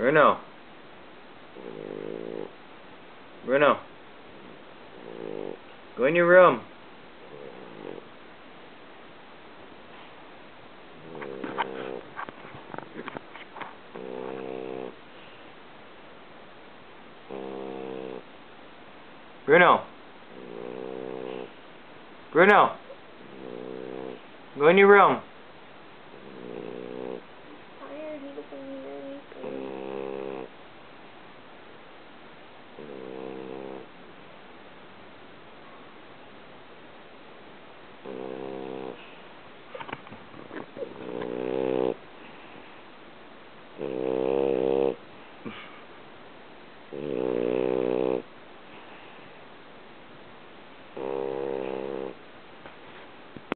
Bruno. Bruno. Go in your room. Bruno. Bruno. Go in your room. Tired, he doesn't hear anything.